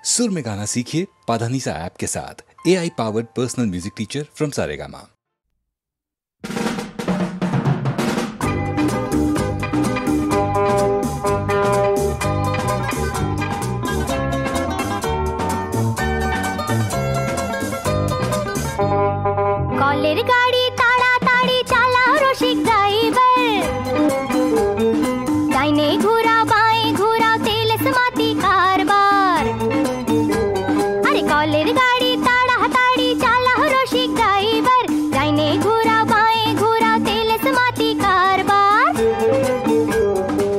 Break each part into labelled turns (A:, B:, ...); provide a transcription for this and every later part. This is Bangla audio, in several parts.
A: सुर में गाना सीखिए पाधानीसा ऐप के साथ। AI powered personal music teacher from Saregama.
B: कॉलेर गाड़ी ताड़ाताड़ी चालाओ रसिक ड्राइवर, दाहिने घुराओ बाएं घुराओ तेल समाती कारबार। अरे कॉलेर गाड़ी ताड़ाताड़ी चालाओ रसिक ड्राइवर, दाहिने घुराओ बाएं घुराओ तेल समाती कारबार।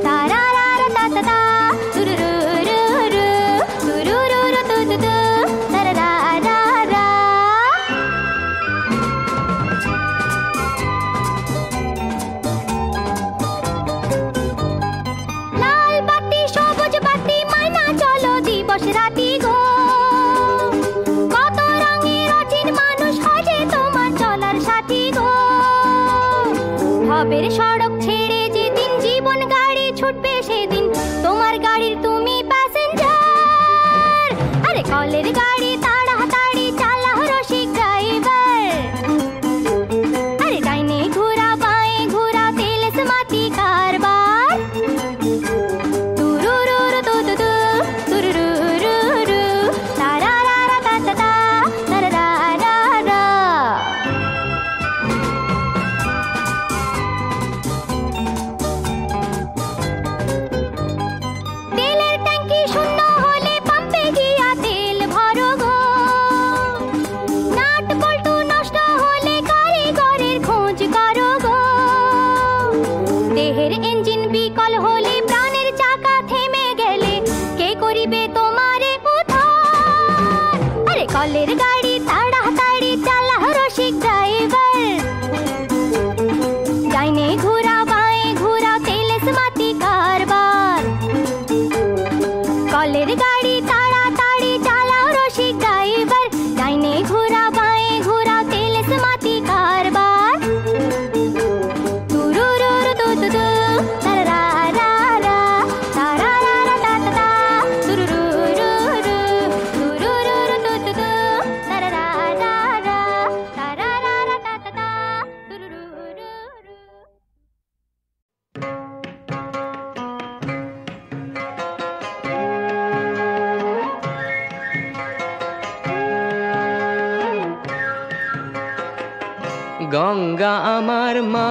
B: तारारारा ताता तुरुरुरुरु तुरुरुरु तुतुतु तारारारा। लाल बाती সবুজ বাতি মাইনা চলো দিবস রাতি গো, কত রঙের অচিন মানুষ হয় যে তোমার চলার সাথী গো। ভবের সড়ক ছেড়ে যেদিন জীবন গাড়ি ছুটবে সেদিন তোমার গাড়ির তুমি প্যাসেঞ্জার। আরে কলের গাড়ি তাড়াতাড়ি চালাও রসিক ড্রাইভার, আরে ডাইনে ঘুরা বাঁয়ে ঘুরা তেল समाती कारबार। तुरुरुरु तुतुतु तुरुरुरुरु तारारारा ताता तारारारा। তেলের ট্যাঙ্কি শূন্য হলে পাম্পে গিয়া তেল ভরো গো, নাট বল্টু নষ্ট হলে কারিগরের খোঁজ করো গো। দেহের ইঞ্জিন বিকল হলে প্রাণের চাকা থেমে গেলে কে করিবে তোমারে উদ্ধার। আরে কলের গাড়ি তাড়াতাড়ি চালাও রসিক ড্রাইভার, ডাইনে ঘুরাও বাঁয়ে ঘুরাও তেল समाती कारबार। কলের গাড়ি তাড়াতাড়ি চালাও রসিক ড্রাইভার, ডাইনে ঘুরাও বাঁয়ে ঘুরাও তেল समाती कारबार। तुरुरुरु तुतुतु तारारारा तारारारा ताता तुरुरुरुरु तुरुरुरु तुतुतु तारारारा तारारारा ताता तुरुरुरुरु।
C: গঙ্গা আমার মা,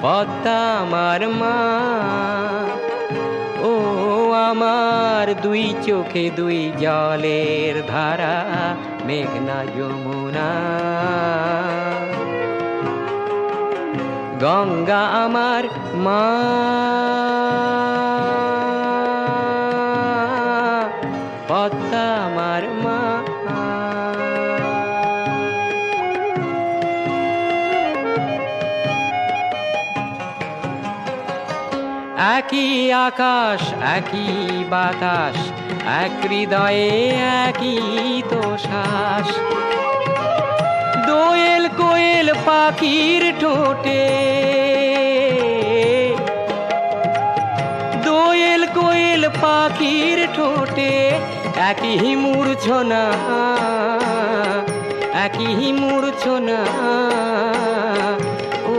C: পদ্মা আমার মা, ও আমার দুই চোখে দুই জলের ধারা, মেঘনা যমুনা। গঙ্গা আমার মা, পদ্মা আমার মা। একই আকাশ একই বাতাস, এক হৃদয়ে একই তো শ্বাস। দোয়েল কোয়েল পাখির ঠোঁটে, দোয়েল কোয়েল পাখির ঠোঁটে একই মূর্ছনা, একই মূর্ছনা। ও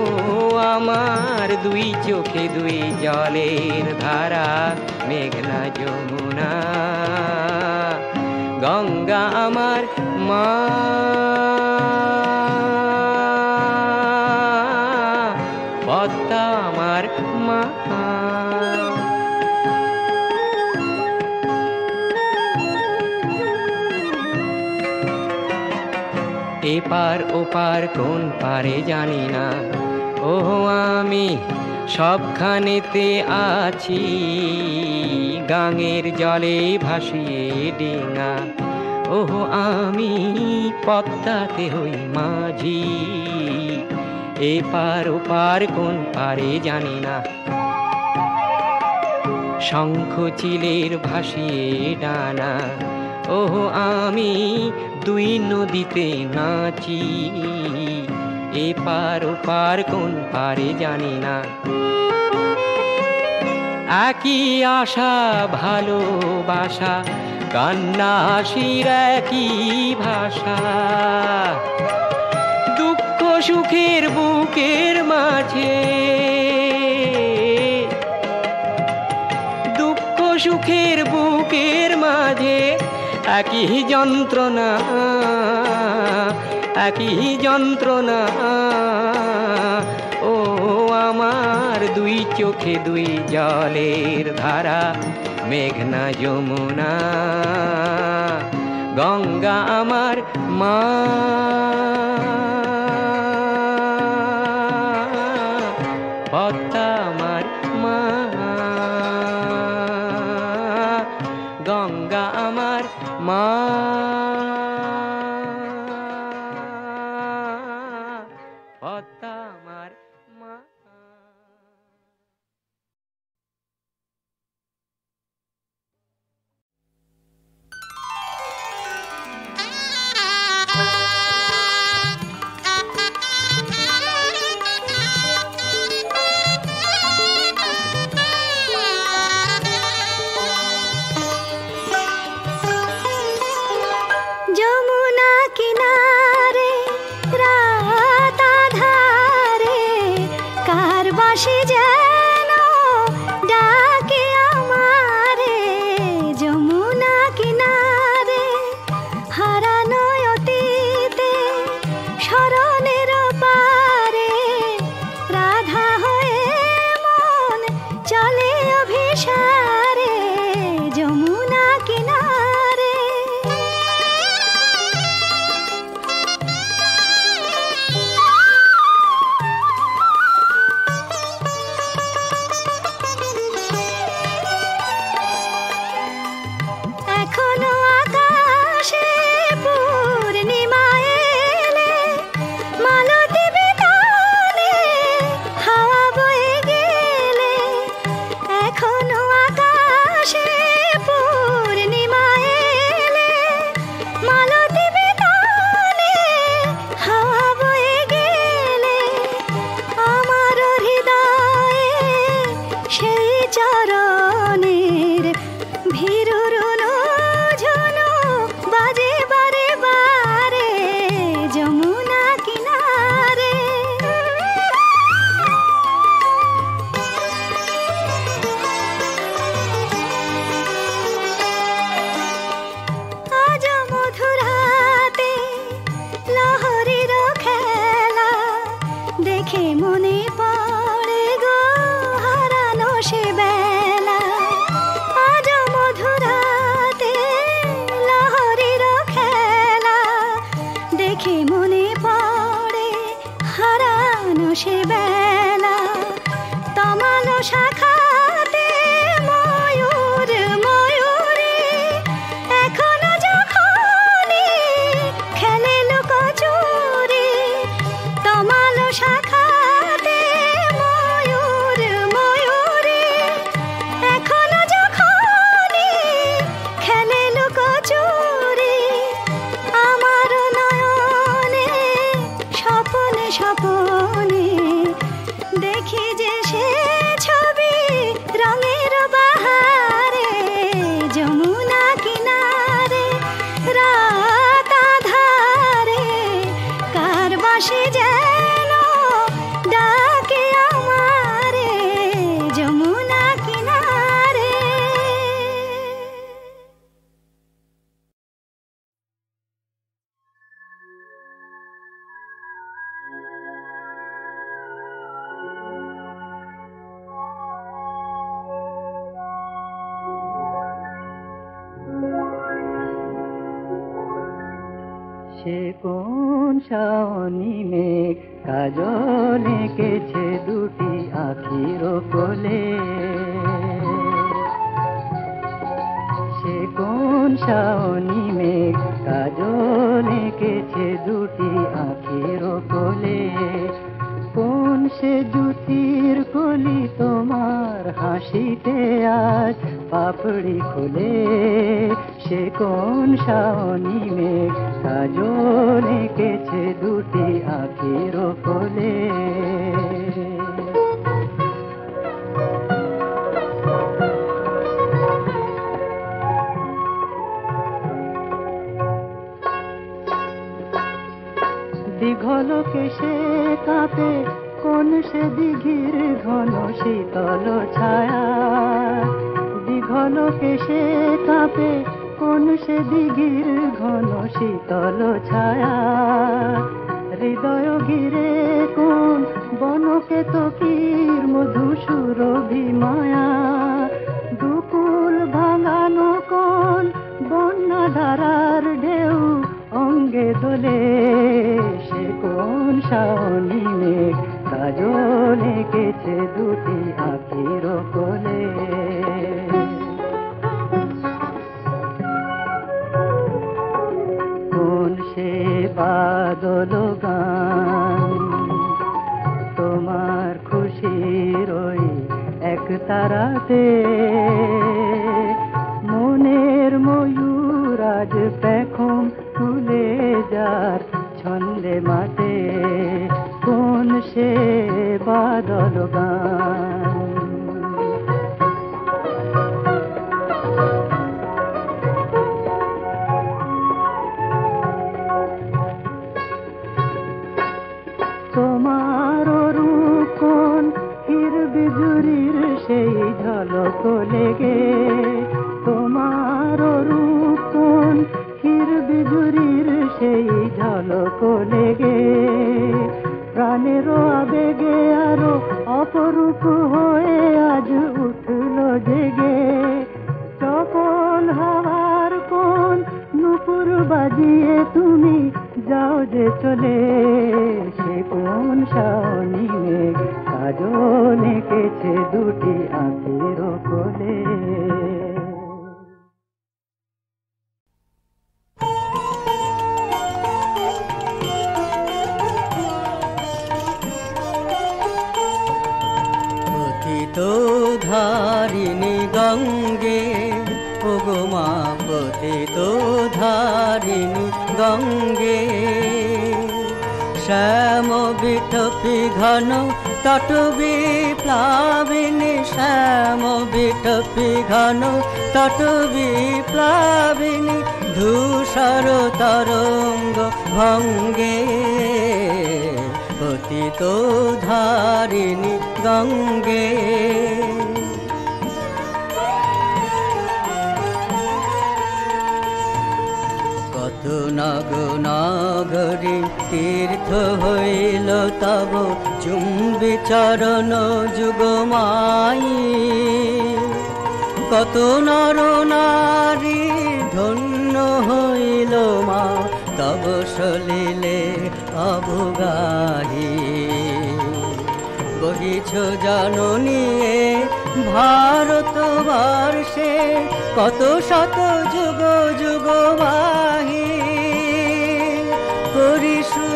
C: আমার দুই চোখে দুই জলের ধারা, মেঘনা যমুনা। গঙ্গা আমার মা, পদ্মা আমার মা। এপার ওপার কোন পারে জানি না, ও আমি সবখানেতে আছি। গাঙের জলে ভাসিয়ে ডিঙা, ও আমি পদ্মাতে হই মাঝি। এপার ওপার কোন পারে জানি না, শঙ্খ চিলের ভাসিয়ে ডানা, ও আমি দুই নদীতে নাচি। এপার ওপার কোন পারে জানি না। একই আশা ভালোবাসা, কান্না হাসির একই ভাষা। দুঃখ সুখের বুকের মাঝে, দুঃখ সুখের বুকের মাঝে একই যন্ত্রণা, একই যন্ত্রণা। ও আমার দুই চোখে দুই জলের ধারা, মেঘনা যমুনা, গঙ্গা আমার মা। পদ্মা আমার মা, গঙ্গা আমার মা। পদ্মা আমার মা।
B: যমুনা কিনারে রাত আঁধারে কার বাঁশি যেন ডাকে আমারে। যমুনা কিনারে হারানো অতীতে স্মরণের পারে রাধা হয়ে মন চলে অভিসারে। যমুনা কিনারে এখনো আকাশে পূর্ণিমা এলে মালতী বিতানে হাওয়া বয়ে গেলে। এখনো আকাশে পূর্ণিমা এলে মালতী বিতানে হাওয়া বয়ে গেলে। আমার হৃদয়ে সেই চরণের ভীরুর ঝুনু বাজে বারে বারে। যমুনা কিনারে আজ মধুরাতে লহরীর খেলা দেখে মনে পড়ে গো হারানো সে বেলা। আজ মধুরাতে লহরীর খেলা দেখে মনে পড়ে হারানো সে বেলা। তমালো শাখাতে ময়ূর ময়ূরী এখনো যখনই খেলে লুকোচুরি। তমালো শাখাতে ময়ূর ময়ূরী এখনো যখনই খেলে লুকোচুরি। আমার নয়নে স্বপনে স্বপনে দেখি যে সে ছবি রঙের বাহারে। যমুনা কিনারে রাত আঁধারে কার বাঁশি যেন ডাকে আমারে। যমুনা কিনারে
C: সে কোন শাওনি মেঘ কাজল এঁকেছে দুটি আখির কোলে। সে কোন শাওনি মেঘ কাজল এঁকেছে দুটি আখির কোলে। কোন সে জুতির কলি তোমার হাসিতে আজ পাপড়ি খুলে। সে কোন শাওনি মেঘ কাজল এঁকেছে দুটি আখির কোলে। ঝলকে সে কাঁপে কোন সে দিঘির ঘন শীতল ছায়া, দিঘলকে সে কাঁপে কোন সে দিঘির ঘন শীতল ছায়া। হৃদয় ঘিরে কোন বনকে তকির মধু সুরভি মায়া, দুকুল ভাঙানো কোন বন্যা ধারার ঢেউ অঙ্গে দোলে, সে কোন শাওনি মেঘ কাজল এঁকেছে দুটি আখির কোলে। কোন সে বাদল গান তোমার খুশির ওই এক তারাতে, মনের ময়ূর আজ পেখম তুলে যার ছন্দে মাতে। কোন সে বাদল গান তোমার রূপ কোন হির বিজুরির সেই ঝলক লেগে, তোমার রূপ কোন হির বিজুরির সেই ঝলক লেগে, প্রাণের আবেগে আরো অপরূপ হয়ে আজ উঠল জেগে। চপল হাওয়ার কোন নুপুর বাজিয়ে তুমি যাও যে চলে, সে কোন শাওনি মেঘ কাজল এঁকেছে দুটি আখির কোলে।
D: পতিত ধারিণী গঙ্গে ওগো মা, পতিত ধারিণী গঙ্গে, শ্যাম বিটপি ঘন তট বিপ্লাবিনী, শ্যাম বিটপি ঘন তট বিপ্লাবিনী, ধূসর তরঙ্গ ভঙ্গে, পতিত ধারিণী গঙ্গে। কত নগ নগরী তীর্থ হইল তব চুম্বি চরণ যুগমাই, কত নর নারী ধন্য হইল মা তব সলিলে অবগাহি। বহিছ জননী ভারতবর্ষে কত শত যুগ যুগ বাহি, করিসু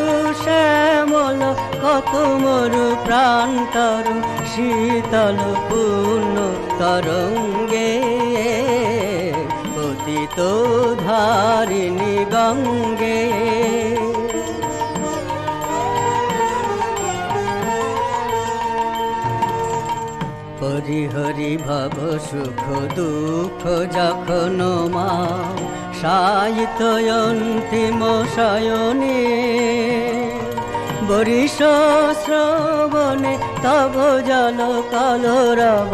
D: শ্যামল কত মরু প্রান্তর শীতল পূর্ণ তরঙ্গে, পতিত ধারিণী গঙ্গে। পরিহরি ভব সুখ দুঃখ যখন মা শায়িত অন্তিম শয়নে, বরিষ শ্রবণে তব জল কলরব,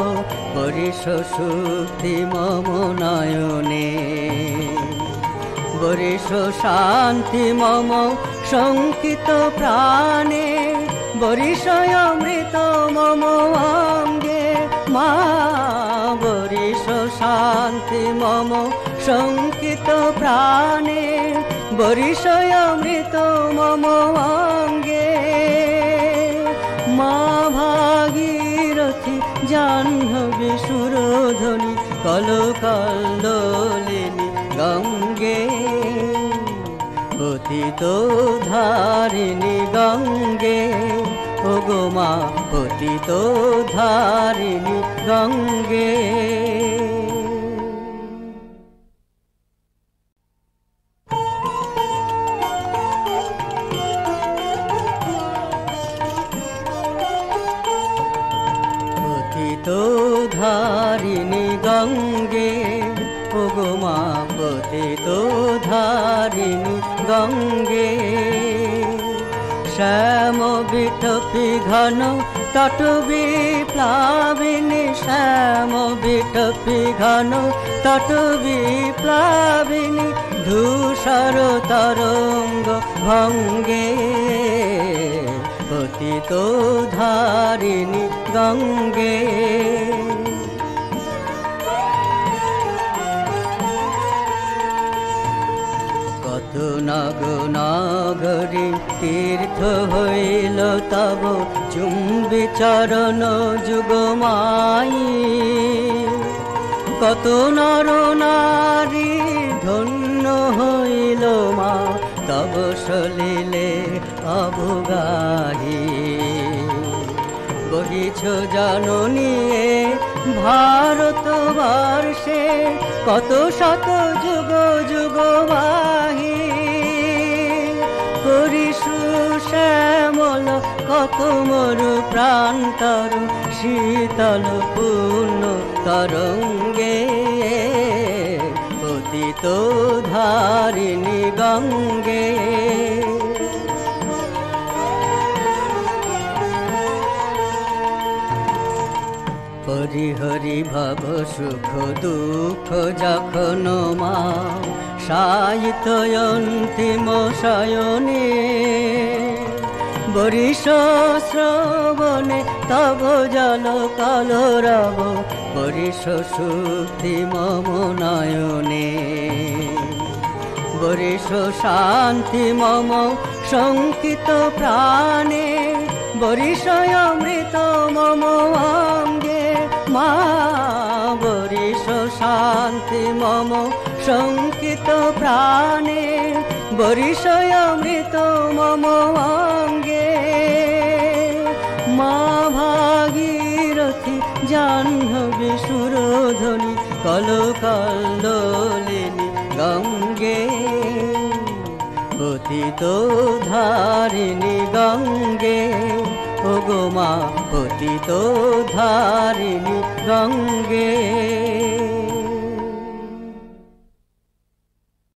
D: বরিষ সুক্তি মম নয়নে, বরিষ শান্তি মম শঙ্কিত প্রাণে, বরিষ অমৃত মম অঙ্গে মা, বরিষ শান্তি মম শঙ্কিত প্রাণে, বরিষ অমৃত মম অঙ্গে। মা ভাগীরথী জাহ্নবী সুরধ্বনি কলকল্লোলিনী গঙ্গে, পতিত ধারিণী গঙ্গে ওগো মা, পতিত ধারিণী গঙ্গে। পতিত ধারিণী গঙ্গে ওগো মা, পতিত ধারিণী গঙ্গে, শ্যাম বিটপি ঘন তট বিপ্লাবিনী শ্যাম বিটপি ঘন তট বিপ্লাবিনী ধূসর তরঙ্গ ভঙ্গে পতিত ধারিণী গঙ্গে কত নগ নগরী তীর্থ হইল তব চুম্বি চরণ যুগমাই কত নর নারী ধন্য হইল মা তব সলিলে অবগাহি বহিছ জননী ভারতবর্ষে কত শত যুগ যুগ বাহি করিসু শ্যামল কত মরু প্রান্তর শীতল পূর্ণ তরঙ্গে পতিত ধারিণী গঙ্গে হরিহরি ভব সুখ দুঃখ যখন মা সায়িত অন্তিম শয়নে বরিষ শ্রবণে তব জল কলরব বরিষ সুক্তি মম নয়নে বরিষ শান্তি মম শঙ্কিত প্রাণে বরিষ অমৃত মম অঙ্গে মা বরিষ শান্তি মম শঙ্কিত প্রাণে বরিষ অমৃত মম অঙ্গে মা ভাগীরথী জাহ্নবী সুরধ্বনি কলকল্লোলিনী গঙ্গে পতিত ধারিণী গঙ্গে ওগো মা পতিত ধারিণী গঙ্গে